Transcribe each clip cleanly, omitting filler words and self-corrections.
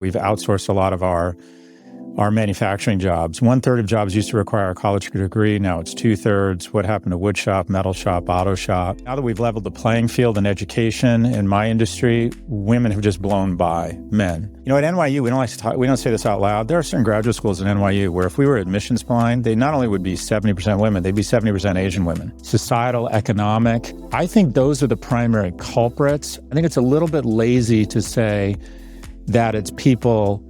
We've outsourced a lot of our manufacturing jobs. 1/3 of jobs used to require a college degree. Now it's 2/3. What happened to wood shop, metal shop, auto shop? Now that we've leveled the playing field in education in my industry, women have just blown by men. You know, at NYU, we don't say this out loud. There are certain graduate schools at NYU where if we were admissions blind, they not only would be 70% women, they'd be 70% Asian women. Societal, economic. I think those are the primary culprits. I think it's a little bit lazy to say that it's people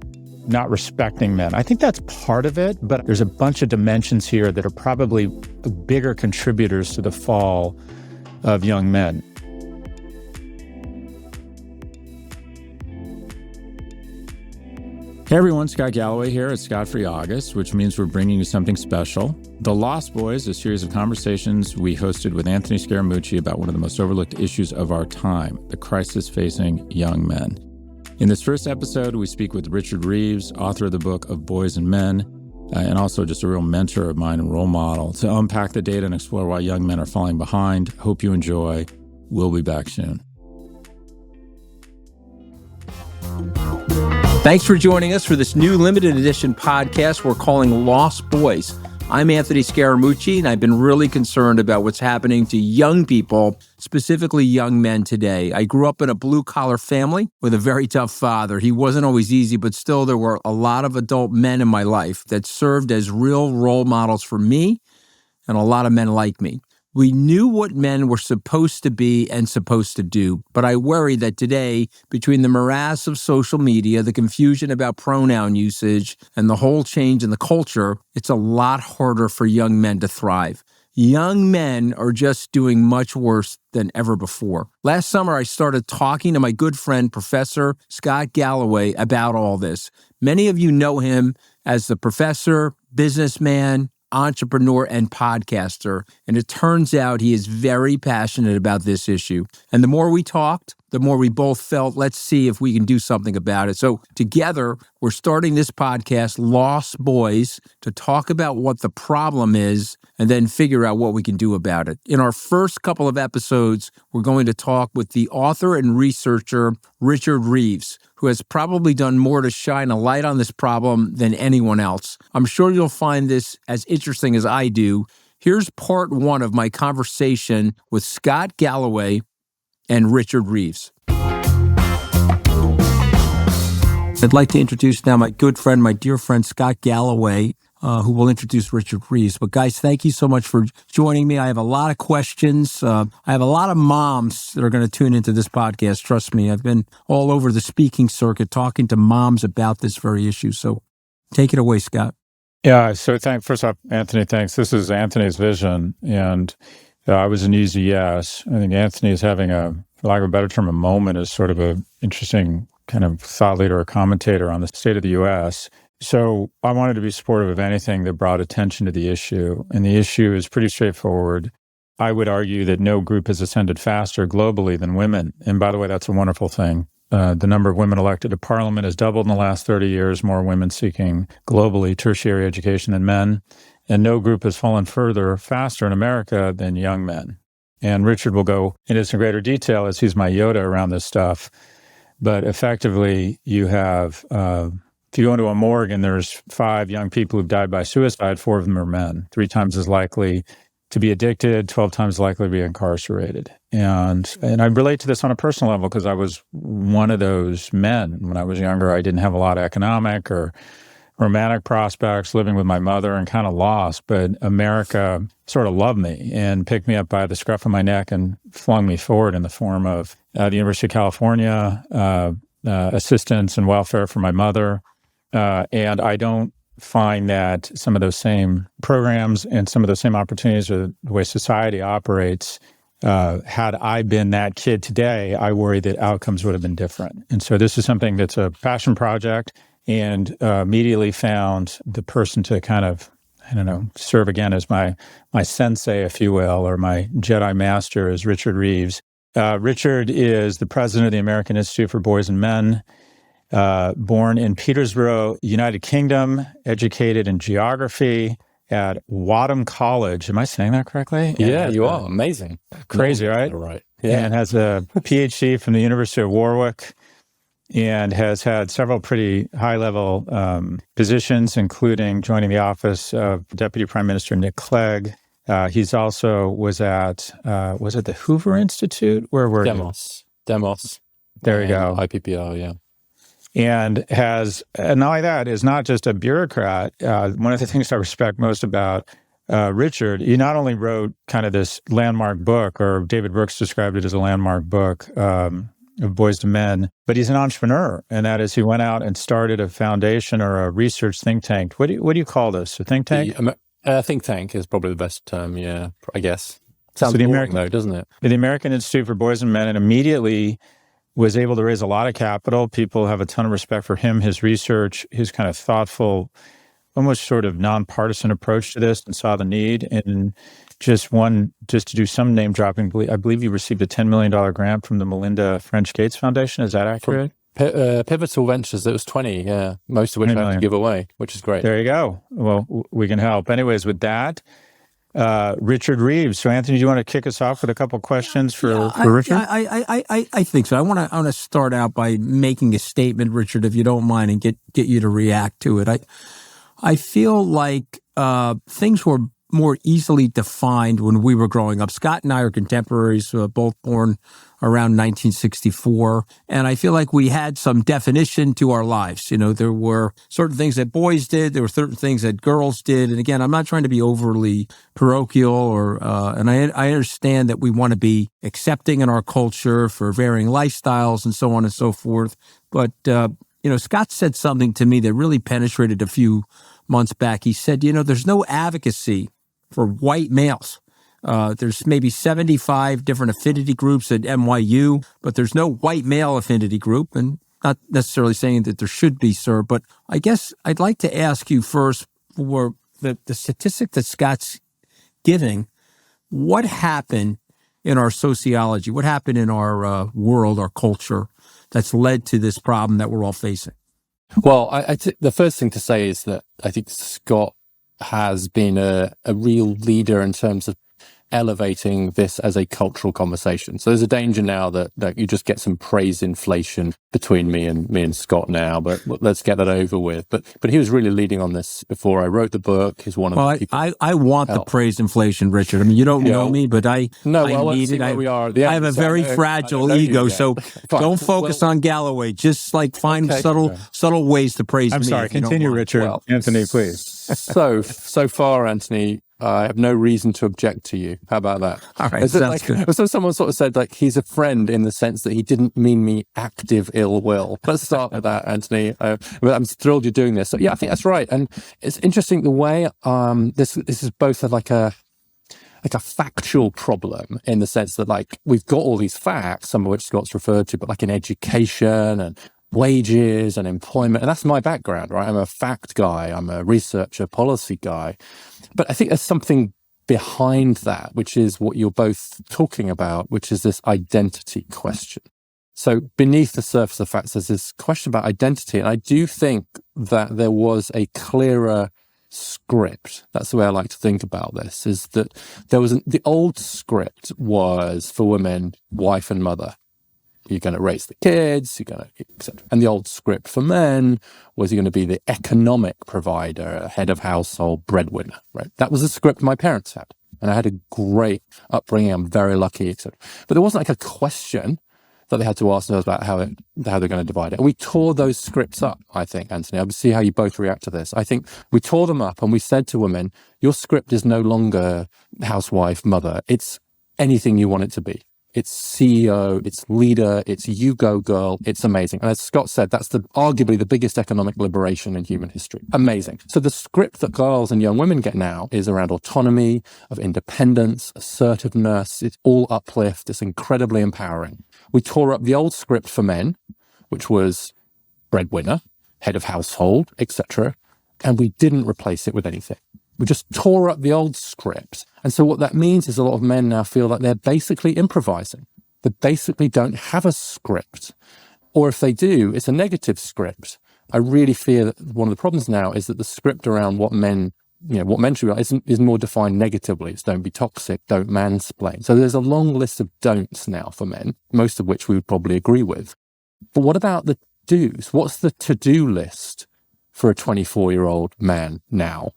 not respecting men. I think that's part of it, but there's a bunch of dimensions here that are probably bigger contributors to the fall of young men. Hey everyone, Scott Galloway here at Scott Free August, which means we're bringing you something special. The Lost Boys, a series of conversations we hosted with Anthony Scaramucci about one of the most overlooked issues of our time, the crisis facing young men. In this first episode, we speak with Richard Reeves, author of the book Of Boys and Men, and also just a real mentor of mine and role model, to unpack the data and explore why young men are falling behind. Hope you enjoy. We'll be back soon. Thanks for joining us for this new limited edition podcast we're calling Lost Boys. I'm Anthony Scaramucci, and I've been really concerned about what's happening to young people, specifically young men today. I grew up in a blue-collar family with a very tough father. He wasn't always easy, but still there were a lot of adult men in my life that served as real role models for me and a lot of men like me. We knew what men were supposed to be and supposed to do, but I worry that today, between the morass of social media, the confusion about pronoun usage, and the whole change in the culture, it's a lot harder for young men to thrive. Young men are just doing much worse than ever before. Last summer, I started talking to my good friend, Professor Scott Galloway, about all this. Many of you know him as the professor, businessman, entrepreneur, and podcaster, and it turns out he is very passionate about this issue. And the more we talked, the more we both felt, let's see if we can do something about it. So together, we're starting this podcast, Lost Boys, to talk about what the problem is and then figure out what we can do about it. In our first couple of episodes, we're going to talk with the author and researcher, Richard Reeves, who has probably done more to shine a light on this problem than anyone else. I'm sure you'll find this as interesting as I do. Here's part one of my conversation with Scott Galloway and Richard Reeves. I'd like to introduce now my good friend, my dear friend, Scott Galloway, who will introduce Richard Reeves. But guys, thank you so much for joining me. I have a lot of questions. I have a lot of moms that are going to tune into this podcast. Trust me, I've been all over the speaking circuit talking to moms about this very issue. So take it away, Scott. Yeah, so first off, Anthony, thanks. This is Anthony's vision, and I was an easy yes. I think Anthony is having for lack of a better term, a moment as sort of an interesting kind of thought leader or commentator on the state of the U.S., So I wanted to be supportive of anything that brought attention to the issue. And the issue is pretty straightforward. I would argue that no group has ascended faster globally than women. And by the way, that's a wonderful thing. The number of women elected to parliament has doubled in the last 30 years, more women seeking globally tertiary education than men. And no group has fallen faster in America than young men. And Richard will go into some greater detail as he's my Yoda around this stuff. But effectively, you have... if you go into a morgue and there's 5 young people who've died by suicide, 4 of them are men, 3 times as likely to be addicted, 12 times likely to be incarcerated. And I relate to this on a personal level because I was one of those men. When I was younger, I didn't have a lot of economic or romantic prospects, living with my mother and kind of lost. But America sort of loved me and picked me up by the scruff of my neck and flung me forward in the form of the University of California, assistance and welfare for my mother. And I don't find that some of those same programs and some of those same opportunities or the way society operates, had I been that kid today, I worry that outcomes would have been different. And so this is something that's a passion project, and immediately found the person to kind of, serve again as my sensei, if you will, or my Jedi master is Richard Reeves. Richard is the president of the American Institute for Boys and Men. Born in Peterborough, United Kingdom, educated in geography at Wadham College. Am I saying that correctly? Yeah, you are. Amazing. Crazy, right? Right. Yeah. And has a PhD from the University of Warwick. and has had several pretty high-level positions, including joining the office of Deputy Prime Minister Nick Clegg. He's also was at, was it the Hoover Institute? Where were you? Demos. There you go. IPPR, yeah. And not only that, is not just a bureaucrat. One of the things I respect most about Richard, he not only wrote kind of this landmark book, or David Brooks described it as a landmark book, of Boys to Men, but he's an entrepreneur. And that is, he went out and started a foundation or a research think tank. What do you call this? A think tank? Think tank is probably the best term, yeah, I guess. Sounds So the boring though, doesn't it? The American Institute for Boys and Men, and immediately was able to raise a lot of capital. People have a ton of respect for him, his research, his kind of thoughtful, almost sort of nonpartisan approach to this, and saw the need. And just to do some name dropping, I believe you received a $10 million grant from the Melinda French Gates Foundation. Is that accurate? Pivotal Ventures, it was 20, yeah, most of which I have to give away, which is great. There you go. Well, we can help. Anyways, with that, Richard Reeves. So, Anthony, do you want to kick us off with a couple of questions for Richard? I think so. I want to start out by making a statement, Richard, if you don't mind, and get you to react to it. I feel like things were more easily defined when we were growing up. Scott and I are contemporaries, both born around 1964. And I feel like we had some definition to our lives. You know, there were certain things that boys did. There were certain things that girls did. And again, I'm not trying to be overly parochial and I understand that we want to be accepting in our culture for varying lifestyles and so on and so forth. But, Scott said something to me that really penetrated a few months back. He said, there's no advocacy for white males. There's maybe 75 different affinity groups at NYU, but there's no white male affinity group. And not necessarily saying that there should be, sir, but I guess I'd like to ask you first for the statistic that Scott's giving. What happened in our sociology? What happened in our world, our culture, that's led to this problem that we're all facing? Well, the first thing to say is that I think Scott has been a real leader in terms of elevating this as a cultural conversation. So there's a danger now that you just get some praise inflation between me and Scott now, but let's get that over with. But he was really leading on this before I wrote the book. He's one of the people. I want the praise inflation, Richard. I mean, you don't know me, but I need it. I have a very fragile ego, so don't focus on Galloway. Just like find subtle ways to praise me. I'm sorry. Continue, Richard. Well, Anthony, please. So far, Anthony, I have no reason to object to you. How about that? All right, sounds good. So someone sort of said, he's a friend in the sense that he didn't mean me active ill will. Let's start with that, Anthony. I'm thrilled you're doing this. So yeah, I think that's right. And it's interesting the way this is both like a factual problem in the sense that we've got all these facts, some of which Scott's referred to, but in education and wages and employment. And that's my background, right? I'm a fact guy. I'm a researcher, policy guy. But I think there's something behind that, which is what you're both talking about, which is this identity question. So beneath the surface of facts, there's this question about identity. And I do think that there was a clearer script. That's the way I like to think about this, is that the old script was for women, wife and mother. You're going to raise the kids, you're going to, etc. And the old script for men was you're going to be the economic provider, head of household, breadwinner, right? That was the script my parents had. And I had a great upbringing. I'm very lucky, etc. But there wasn't a question that they had to ask themselves about how they're going to divide it. And we tore those scripts up, I think, Anthony. I'll see how you both react to this. I think we tore them up and we said to women, your script is no longer housewife, mother. It's anything you want it to be. It's CEO, it's leader, it's you go girl, it's amazing. And as Scott said, that's arguably the biggest economic liberation in human history. Amazing. So the script that girls and young women get now is around autonomy, of independence, assertiveness. It's all uplift. It's incredibly empowering. We tore up the old script for men, which was breadwinner, head of household, etc. And we didn't replace it with anything. We just tore up the old script. And so what that means is a lot of men now feel like they're basically improvising. They basically don't have a script. Or if they do, it's a negative script. I really fear that one of the problems now is that the script around what men should be is more defined negatively. It's don't be toxic, don't mansplain. So there's a long list of don'ts now for men, most of which we would probably agree with. But what about the do's? What's the to-do list for a 24-year-old man now?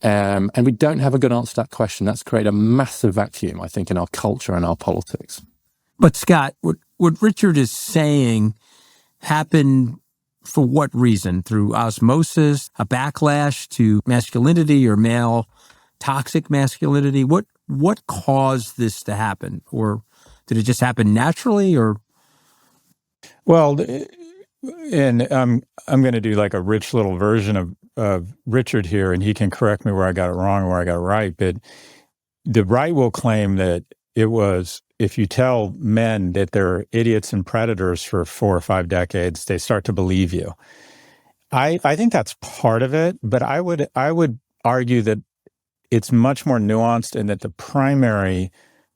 And we don't have a good answer to that question. That's created a massive vacuum, I think, in our culture and our politics. But Scott, what Richard is saying happened for what reason? Through osmosis, a backlash to masculinity or male toxic masculinity? What caused this to happen? Or did it just happen naturally? Or Well, and I'm going to do like a rich little version of Richard here, and he can correct me where I got it wrong or where I got it right. But the right will claim that it was, if you tell men that they're idiots and predators for 4 or 5 decades, they start to believe you. I think that's part of it, but I would argue that it's much more nuanced, and that the primary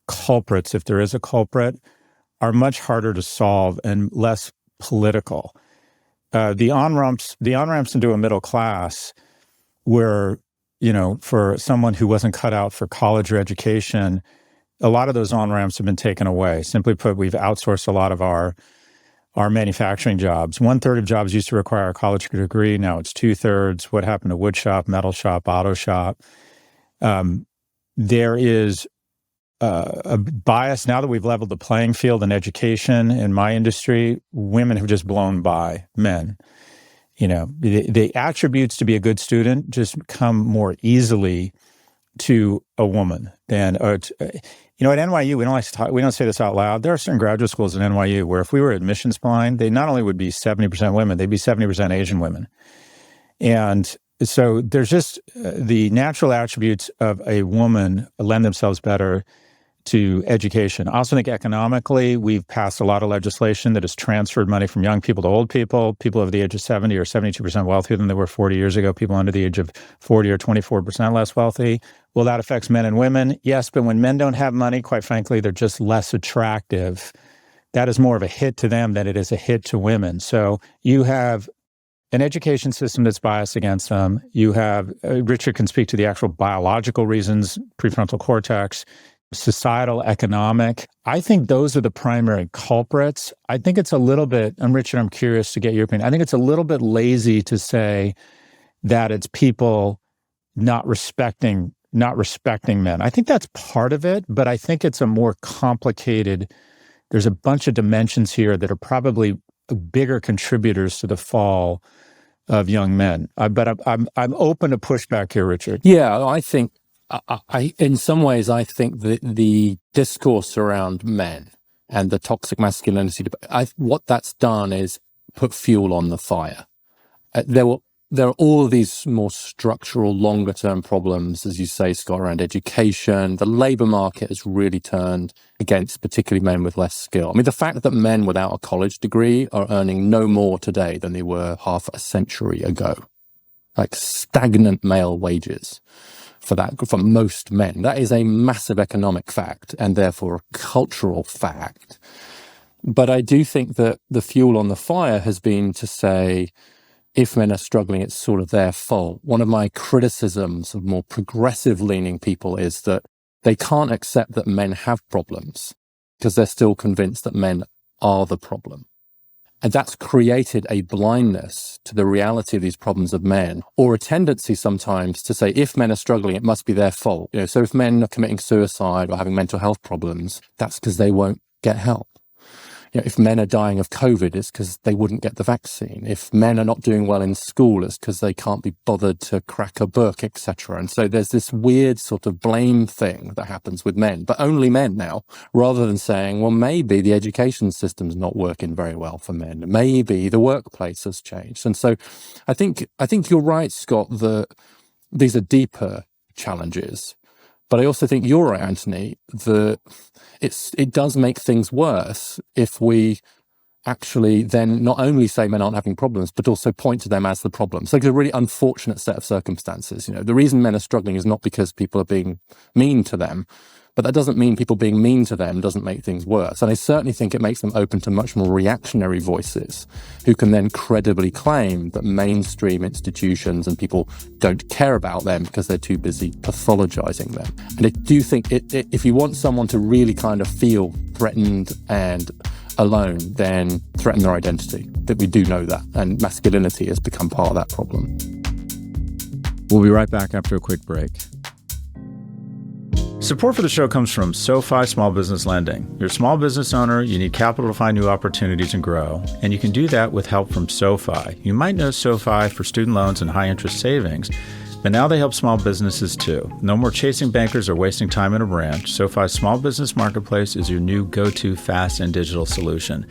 culprits, if there is a culprit, are much harder to solve and less political. The on-ramps into a middle class were, for someone who wasn't cut out for college or education, a lot of those on-ramps have been taken away. Simply put, we've outsourced a lot of our manufacturing jobs. 1/3 of jobs used to require a college degree. Now it's 2/3. What happened to wood shop, metal shop, auto shop? There is a bias now that we've leveled the playing field in education. In my industry, women have just blown by men. The attributes to be a good student just come more easily to a woman than at NYU. We don't say this out loud. There are certain graduate schools at NYU where if we were admissions blind, they not only would be 70% women, they'd be 70% Asian women. And so there's just the natural attributes of a woman lend themselves better to education. I also think economically, we've passed a lot of legislation that has transferred money from young people to old people. People over the age of 70 are 72% wealthier than they were 40 years ago. People under the age of 40 are 24% less wealthy. Well, that affects men and women. Yes, but when men don't have money, quite frankly, they're just less attractive. That is more of a hit to them than it is a hit to women. So you have an education system that's biased against them. You have, Richard can speak to the actual biological reasons, prefrontal cortex, societal, economic. I think those are the primary culprits. I think it's a little bit, and Richard, I'm curious to get your opinion. I think it's a little bit lazy to say that it's people not respecting men. I think that's part of it, but I think it's a more complicated, there's a bunch of dimensions here that are probably bigger contributors to the fall of young men. But I'm open to pushback here, Richard. Yeah, I think in some ways, I think that the discourse around men and the toxic masculinity, what that's done is put fuel on the fire. There are all of these more structural, longer-term problems, as you say, Scott, around education. The labor market has really turned against particularly men with less skill. I mean, the fact that men without a college degree are earning no more today than they were half a century ago, like stagnant male wages. For most men, that is a massive economic fact and therefore a cultural fact. But I do think that the fuel on the fire has been to say, if men are struggling, it's sort of their fault. One of my criticisms of more progressive leaning people is that they can't accept that men have problems because they're still convinced that men are the problem. And that's created a blindness to the reality of these problems of men, or a tendency sometimes to say, if men are struggling, it must be their fault. So if men are committing suicide or having mental health problems, that's because they won't get help. If men are dying of COVID, it's because they wouldn't get the vaccine. If men are not doing well in school, it's because they can't be bothered to crack a book, etc. And so there's this weird sort of blame thing that happens with men, but only men now, rather than saying, well, maybe the education system's not working very well for men. Maybe the workplace has changed. And so I think you're right, Scott, that these are deeper challenges. But I also think you're right, Anthony, that it does make things worse if we actually then not only say men aren't having problems, but also point to them as the problem. So it's a really unfortunate set of circumstances. The reason men are struggling is not because people are being mean to them, but that doesn't mean people being mean to them doesn't make things worse. And I certainly think it makes them open to much more reactionary voices who can then credibly claim that mainstream institutions and people don't care about them because they're too busy pathologizing them. And I do think if you want someone to really kind of feel threatened and alone then threaten their identity. That we do know that. And masculinity has become part of that problem. We'll be right back after a quick break. Support for the show comes from SoFi Small Business Lending. You're a small business owner, you need capital to find new opportunities and grow, and you can do that with help from SoFi. You might know SoFi for student loans and high-interest savings, but now they help small businesses too. No more chasing bankers or wasting time in a branch. SoFi's Small Business Marketplace is your new go-to fast and digital solution.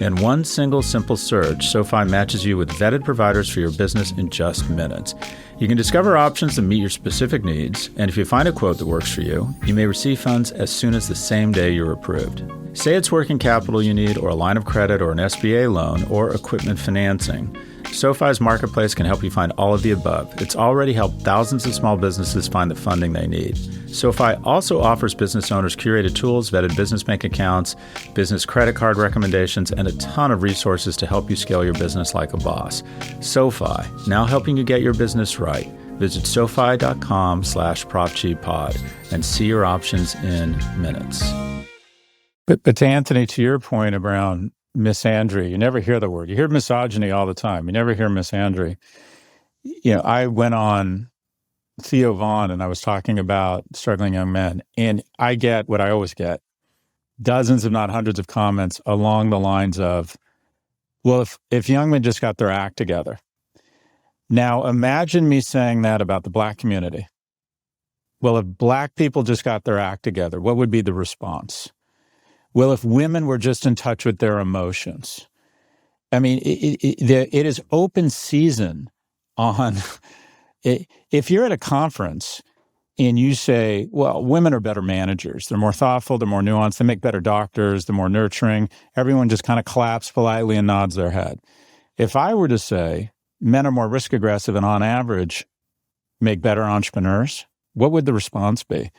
In one single simple search, SoFi matches you with vetted providers for your business in just minutes. You can discover options that meet your specific needs, and if you find a quote that works for you, you may receive funds as soon as the same day you're approved. Say it's working capital you need, or a line of credit, or an SBA loan, or equipment financing. SoFi's marketplace can help you find all of the above. It's already helped thousands of small businesses find the funding they need. SoFi also offers business owners curated tools, vetted business bank accounts, business credit card recommendations, and a ton of resources to help you scale your business like a boss. SoFi, now helping you get your business right. Visit SoFi.com/ProfGpod and see your options in minutes. But to Anthony, to your point around misandry, you never hear the word. You hear misogyny all the time. You never hear misandry. I went on Theo Vaughn and I was talking about struggling young men, and I get what I always get, dozens, if not hundreds of comments along the lines of, well, if young men just got their act together. Now, imagine me saying that about the Black community. Well, if Black people just got their act together, what would be the response? Well, if women were just in touch with their emotions. I mean, it is open season on, if you're at a conference and you say, well, women are better managers. They're more thoughtful, they're more nuanced, they make better doctors, they're more nurturing. Everyone just kind of claps politely and nods their head. If I were to say men are more risk aggressive and on average make better entrepreneurs, what would the response be?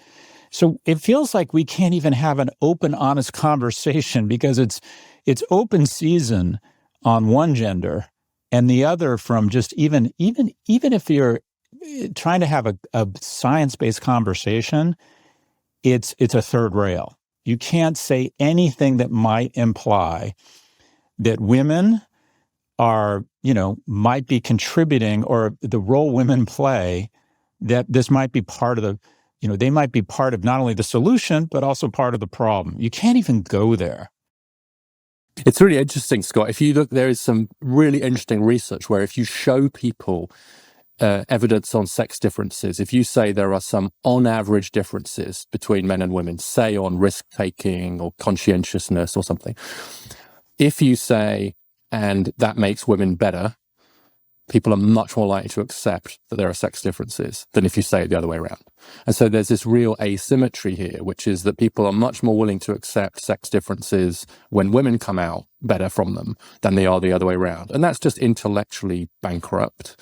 So it feels like we can't even have an open, honest conversation because it's open season on one gender and the other from just even if you're trying to have a science-based conversation, it's a third rail. You can't say anything that might imply that women are, might be contributing, or the role women play, that this might be part of the, they might be part of not only the solution, but also part of the problem. You can't even go there. It's really interesting, Scott. If you look, there is some really interesting research where if you show people evidence on sex differences, if you say there are some on average differences between men and women, say on risk taking or conscientiousness or something, if you say, and that makes women better, people are much more likely to accept that there are sex differences than if you say it the other way around. And so there's this real asymmetry here, which is that people are much more willing to accept sex differences when women come out better from them than they are the other way around. And that's just intellectually bankrupt.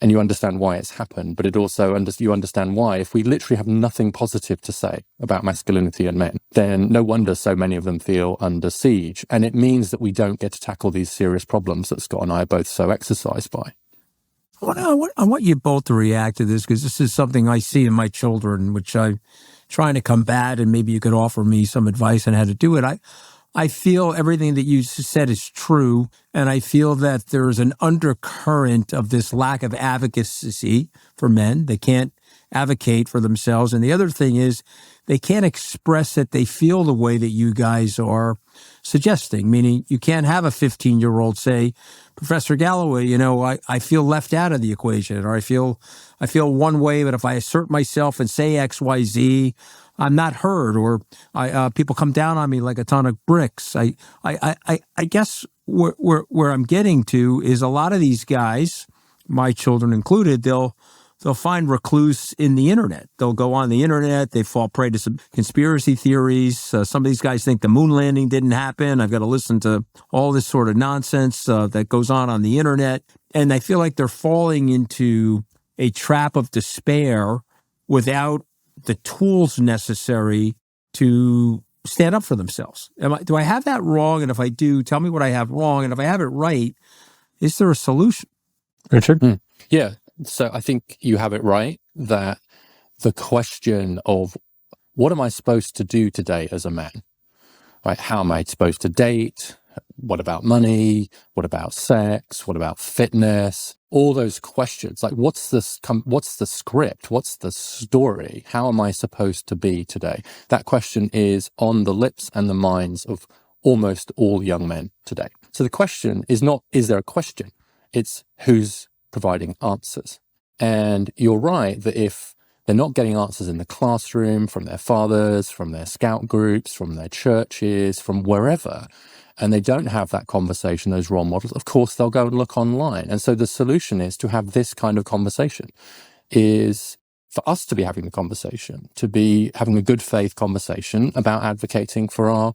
And you understand why it's happened, but it also, you understand why, if we literally have nothing positive to say about masculinity and men, then no wonder so many of them feel under siege. And it means that we don't get to tackle these serious problems that Scott and I are both so exercised by. I want you both to react to this, because this is something I see in my children, which I'm trying to combat, and maybe you could offer me some advice on how to do it. I feel everything that you said is true, and I feel that there's an undercurrent of this lack of advocacy for men. They can't advocate for themselves. And the other thing is they can't express that they feel the way that you guys are suggesting, meaning you can't have a 15-year-old say, Professor Galloway, I feel left out of the equation, or I feel one way, but if I assert myself and say X, Y, Z, I'm not heard, or people come down on me like a ton of bricks. I guess where I'm getting to is a lot of these guys, my children included, they'll find recluse in the internet. They'll go on the internet. They fall prey to some conspiracy theories. Some of these guys think the moon landing didn't happen. I've got to listen to all this sort of nonsense that goes on the internet. And I feel like they're falling into a trap of despair without the tools necessary to stand up for themselves. Do I have that wrong? And if I do, tell me what I have wrong. And if I have it right, is there a solution? Richard? Yeah. So I think you have it right, that the question of what am I supposed to do today as a man right? How am I supposed to date? What about money? What about sex? What about fitness? All those questions. Like, what's the script? What's the story? How am I supposed to be today? That question is on the lips and the minds of almost all young men today. So the question is not, is there a question? It's who's providing answers. And you're right that if they're not getting answers in the classroom, from their fathers, from their scout groups, from their churches, from wherever, and they don't have that conversation, those role models, of course, they'll go and look online. And so the solution is to have this kind of conversation, is for us to be having the conversation, to be having a good faith conversation about advocating for our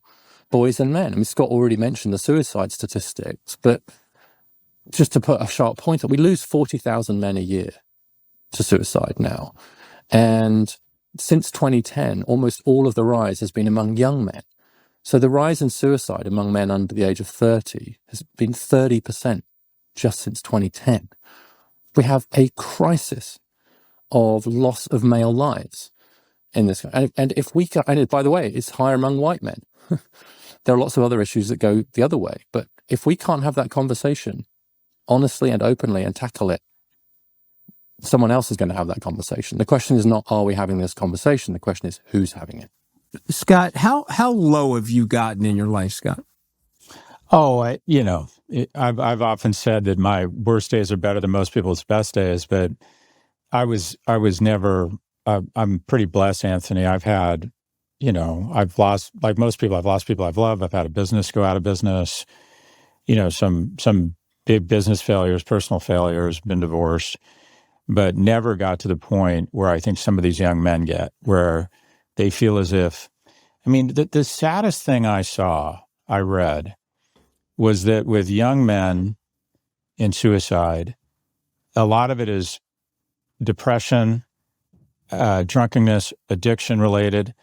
boys and men. I mean, Scott already mentioned the suicide statistics, but just to put a sharp point, we lose 40,000 men a year to suicide now. And since 2010, almost all of the rise has been among young men. So the rise in suicide among men under the age of 30 has been 30% just since 2010. We have a crisis of loss of male lives in this. And if we can, and by the way, it's higher among white men. There are lots of other issues that go the other way. But if we can't have that conversation honestly and openly and tackle it, someone else is going to have that conversation. The question is not, are we having this conversation? The question is, who's having it? Scott, how low have you gotten in your life, Scott? Oh, I've often said that my worst days are better than most people's best days, but I was never. I'm pretty blessed, Anthony. I've lost, like most people, I've lost people I've loved. I've had a business go out of business. Some big business failures, personal failures, been divorced, but never got to the point where I think some of these young men get, where they feel as if, the saddest thing I read, was that with young men in suicide, a lot of it is depression, drunkenness, addiction related.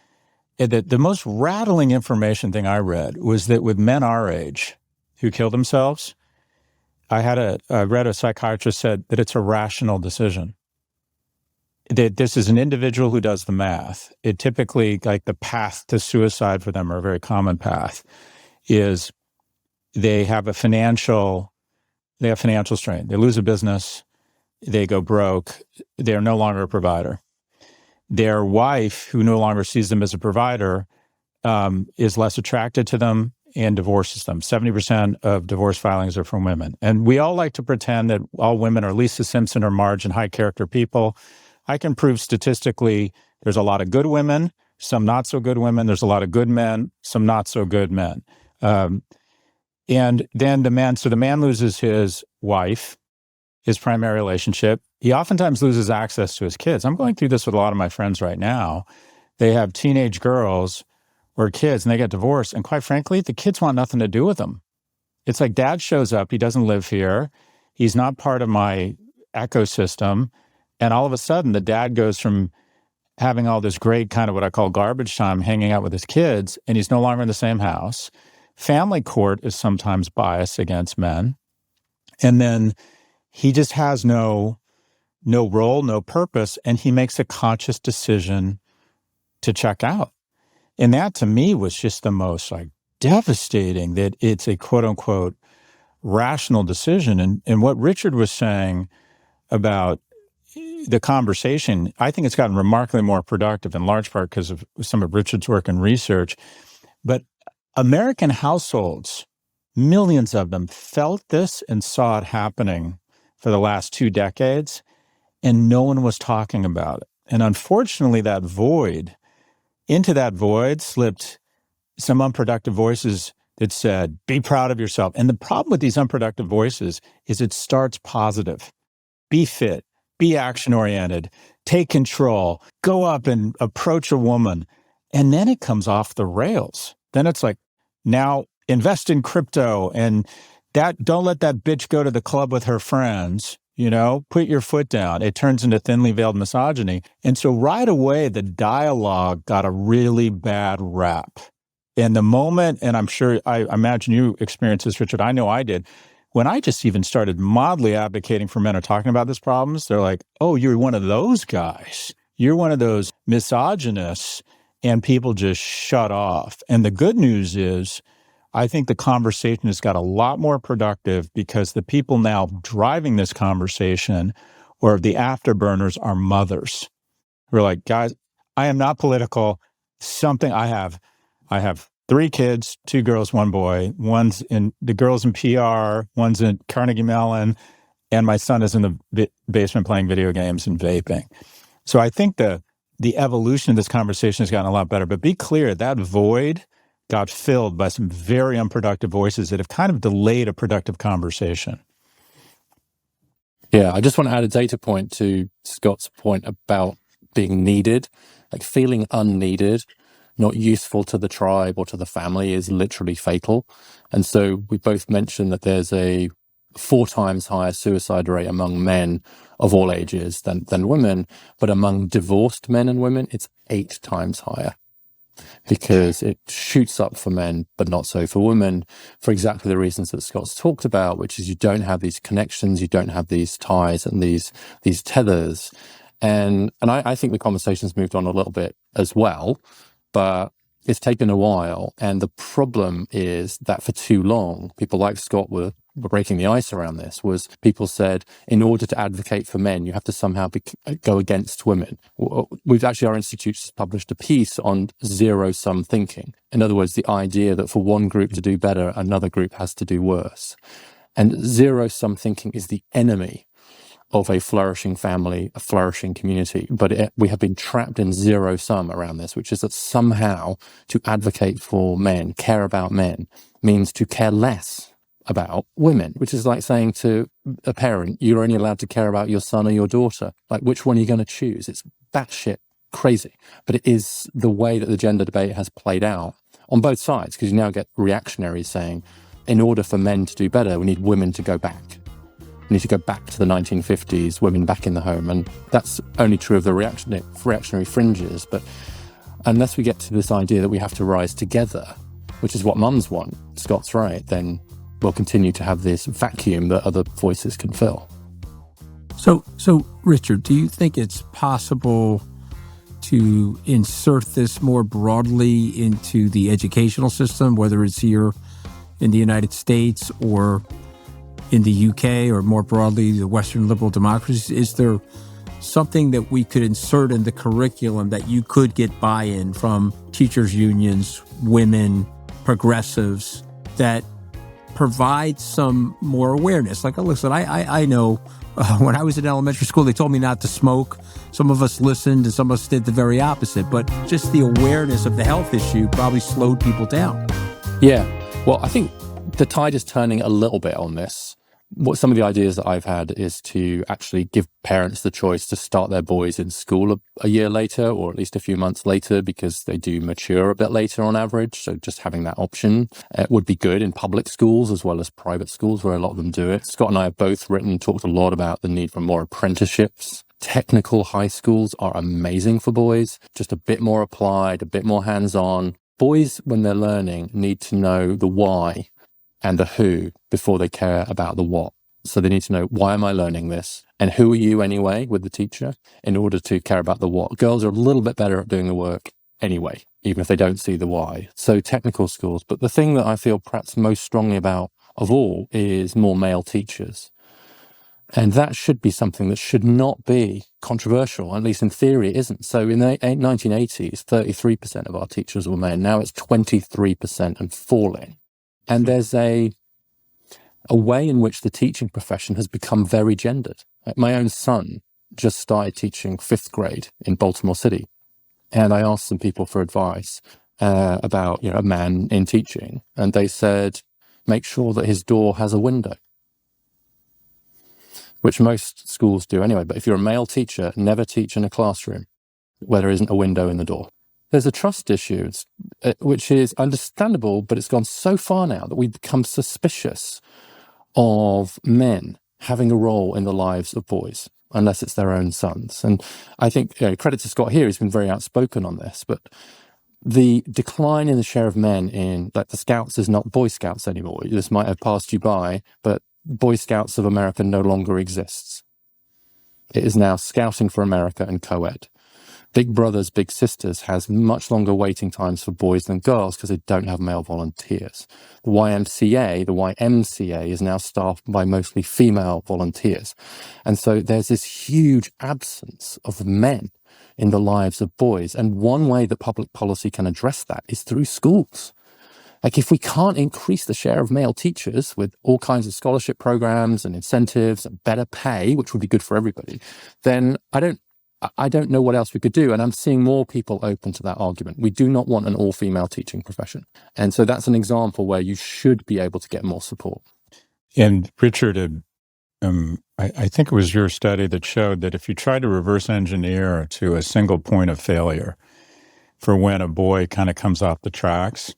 The most rattling information thing I read was that with men our age who kill themselves, I read a psychiatrist said that it's a rational decision. That this is an individual who does the math. It typically, like, the path to suicide for them, or a very common path, is they have financial strain. They lose a business, they go broke, they're no longer a provider. Their wife, who no longer sees them as a provider, is less attracted to them and divorces them. 70% of divorce filings are from women. And we all like to pretend that all women are Lisa Simpson or Marge and high character people. I can prove statistically there's a lot of good women, some not so good women. There's a lot of good men, some not so good men. And then the man loses his wife, his primary relationship. He oftentimes loses access to his kids. I'm going through this with a lot of my friends right now. They have teenage girls or kids and they get divorced. And quite frankly, the kids want nothing to do with them. It's like, dad shows up, he doesn't live here, he's not part of my ecosystem. And all of a sudden, the dad goes from having all this great kind of what I call garbage time, hanging out with his kids, and he's no longer in the same house. Family court is sometimes biased against men. And then he just has no role, no purpose, and he makes a conscious decision to check out. And that, to me, was just the most devastating, that it's a quote unquote rational decision. And what Richard was saying about the conversation, I think it's gotten remarkably more productive, in large part because of some of Richard's work and research. But American households, millions of them, felt this and saw it happening for the last 2 decades, and no one was talking about it. And unfortunately, into that void slipped some unproductive voices that said, be proud of yourself. And the problem with these unproductive voices is it starts positive. Be fit, be action-oriented, take control, go up and approach a woman. And then it comes off the rails. Then it's like, now invest in crypto, and don't let that bitch go to the club with her friends. Put your foot down. It turns into thinly veiled misogyny. And so right away, the dialogue got a really bad rap. And the moment, and I imagine you experienced this, Richard, I know I did, when I just even started mildly advocating for men or talking about these problems, they're like, oh, you're one of those guys. You're one of those misogynists. and people just shut off. And the good news is, I think the conversation has got a lot more productive because the people now driving this conversation or the afterburners are mothers. We're like, guys, I am not political. I have 3 kids, 2 girls, 1 boy. The girl's in PR, one's in Carnegie Mellon, and my son is in the basement playing video games and vaping. So I think the evolution of this conversation has gotten a lot better. But be clear, that void got filled by some very unproductive voices that have kind of delayed a productive conversation. Yeah, I just want to add a data point to Scott's point about being needed, like feeling unneeded, not useful to the tribe or to the family is literally fatal. And so we both mentioned that there's a 4 times higher suicide rate among men of all ages than women, but among divorced men and women, it's 8 times higher. Because it shoots up for men, but not so for women, for exactly the reasons that Scott's talked about, which is you don't have these connections, you don't have these ties and these tethers. And I think the conversation's moved on a little bit as well, but it's taken a while. And the problem is that for too long, people like Scott were breaking the ice around this. Was people said, in order to advocate for men, you have to somehow go against women. Our institute has published a piece on zero-sum thinking. In other words, the idea that for one group to do better, another group has to do worse. And zero-sum thinking is the enemy of a flourishing family, a flourishing community. But we have been trapped in zero-sum around this, which is that somehow to advocate for men, care about men, means to care less about women, which is like saying to a parent, you're only allowed to care about your son or your daughter. Like, which one are you going to choose? It's batshit crazy. But it is the way that the gender debate has played out on both sides, because you now get reactionaries saying, in order for men to do better, we need women to go back. We need to go back to the 1950s, women back in the home. And that's only true of the reactionary fringes. But unless we get to this idea that we have to rise together, which is what mums want, Scott's right, then we'll continue to have this vacuum that other voices can fill. So Richard, do you think it's possible to insert this more broadly into the educational system, whether it's here in the United States or in the UK or more broadly the Western liberal democracies? Is there something that we could insert in the curriculum that you could get buy-in from teachers' unions, women, progressives, that provide some more awareness? Like, listen, I know when I was in elementary school, they told me not to smoke. Some of us listened and some of us did the very opposite. But just the awareness of the health issue probably slowed people down. Yeah. Well, I think the tide is turning a little bit on this. What some of the ideas that I've had is to actually give parents the choice to start their boys in school a year later, or at least a few months later, because they do mature a bit later on average. So just having that option would be good in public schools as well as private schools, where a lot of them do it. Scott and I have both talked a lot about the need for more apprenticeships. Technical high schools are amazing for boys, just a bit more applied, a bit more hands-on. Boys, when they're learning, need to know the why and the who before they care about the what. So they need to know, why am I learning this? And who are you anyway with the teacher in order to care about the what? Girls are a little bit better at doing the work anyway, even if they don't see the why. So technical schools. But the thing that I feel perhaps most strongly about of all is more male teachers. And that should be something that should not be controversial, at least in theory it isn't. So in the 1980s, 33% of our teachers were men. Now it's 23% and falling. And there's a way in which the teaching profession has become very gendered. My own son just started teaching 5th grade in Baltimore City. And I asked some people for advice about a man in teaching. And they said, make sure that his door has a window, which most schools do anyway. But if you're a male teacher, never teach in a classroom where there isn't a window in the door. There's a trust issue, which is understandable, but it's gone so far now that we become suspicious of men having a role in the lives of boys, unless it's their own sons. And I think credit to Scott here, he's been very outspoken on this, but the decline in the share of men in, like, the Scouts is not Boy Scouts anymore. This might have passed you by, but Boy Scouts of America no longer exists. It is now Scouting for America and co-ed. Big Brothers Big Sisters has much longer waiting times for boys than girls because they don't have male volunteers. The YMCA is now staffed by mostly female volunteers. And so there's this huge absence of men in the lives of boys. And one way that public policy can address that is through schools. Like, if we can't increase the share of male teachers with all kinds of scholarship programs and incentives and better pay, which would be good for everybody, then I don't know what else we could do. And I'm seeing more people open to that argument. We do not want an all-female teaching profession. And so that's an example where you should be able to get more support. And Richard, I think it was your study that showed that if you try to reverse engineer to a single point of failure for when a boy kind of comes off the tracks,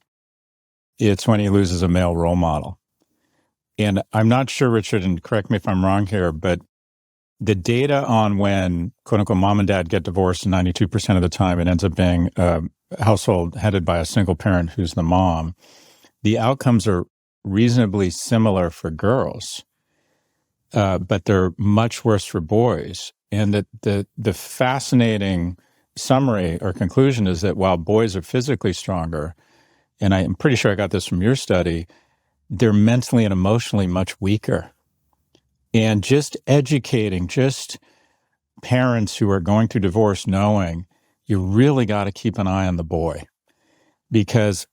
it's when he loses a male role model. And I'm not sure, Richard, and correct me if I'm wrong here, but the data on when, quote unquote, mom and dad get divorced 92% of the time, it ends up being a household headed by a single parent who's the mom. The outcomes are reasonably similar for girls, but they're much worse for boys. And the fascinating summary or conclusion is that while boys are physically stronger, and I'm pretty sure I got this from your study, they're mentally and emotionally much weaker. And just educating just parents who are going through divorce, knowing you really got to keep an eye on the boy, because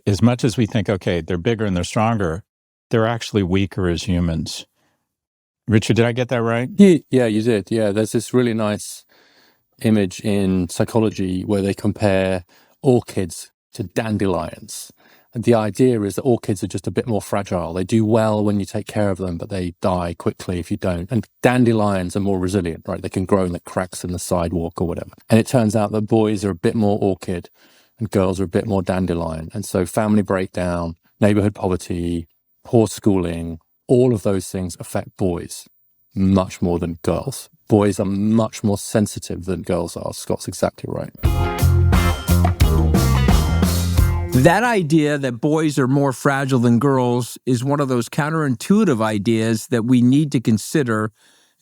as much as we think, okay, they're bigger and they're stronger, they're actually weaker as humans. Richard, did I get that right? Yeah, you did. Yeah, there's this really nice image in psychology where they compare orchids to dandelions. And the idea is that orchids are just a bit more fragile. They do well when you take care of them, but they die quickly if you don't. And dandelions are more resilient, right? They can grow in the cracks in the sidewalk or whatever. And it turns out that boys are a bit more orchid and girls are a bit more dandelion. And so family breakdown, neighborhood poverty, poor schooling, all of those things affect boys much more than girls. Boys are much more sensitive than girls are. Scott's exactly right. That idea that boys are more fragile than girls is one of those counterintuitive ideas that we need to consider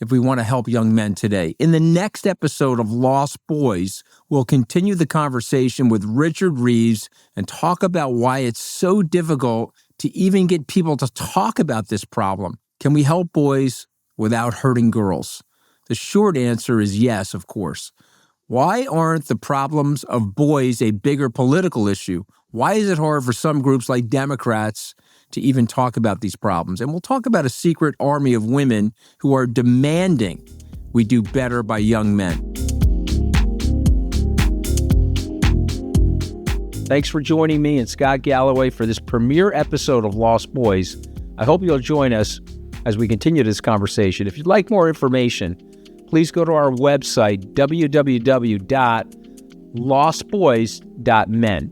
if we want to help young men today. In the next episode of Lost Boys, we'll continue the conversation with Richard Reeves and talk about why it's so difficult to even get people to talk about this problem. Can we help boys without hurting girls? The short answer is yes, of course. Why aren't the problems of boys a bigger political issue? Why is it hard for some groups like Democrats to even talk about these problems? And we'll talk about a secret army of women who are demanding we do better by young men. Thanks for joining me and Scott Galloway for this premiere episode of Lost Boys. I hope you'll join us as we continue this conversation. If you'd like more information, please go to our website, www.lostboys.men.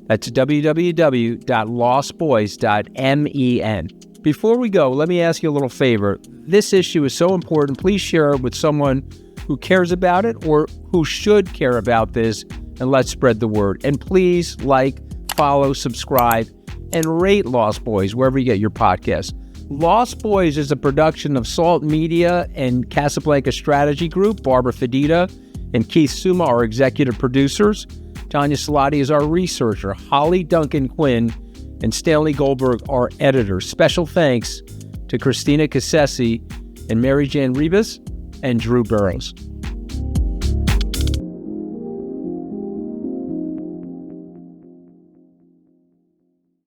That's www.lostboys.men. Before we go, let me ask you a little favor. This issue is so important. Please share it with someone who cares about it or who should care about this, and let's spread the word. And please like, follow, subscribe, and rate Lost Boys wherever you get your podcasts. Lost Boys is a production of Salt Media and Casablanca Strategy Group. Barbara Fedita and Keith Suma are executive producers. Tanya Salati is our researcher. Holly Duncan Quinn and Stanley Goldberg are editors. Special thanks to Christina Cassesi and Mary Jan Rebus and Drew Burrows.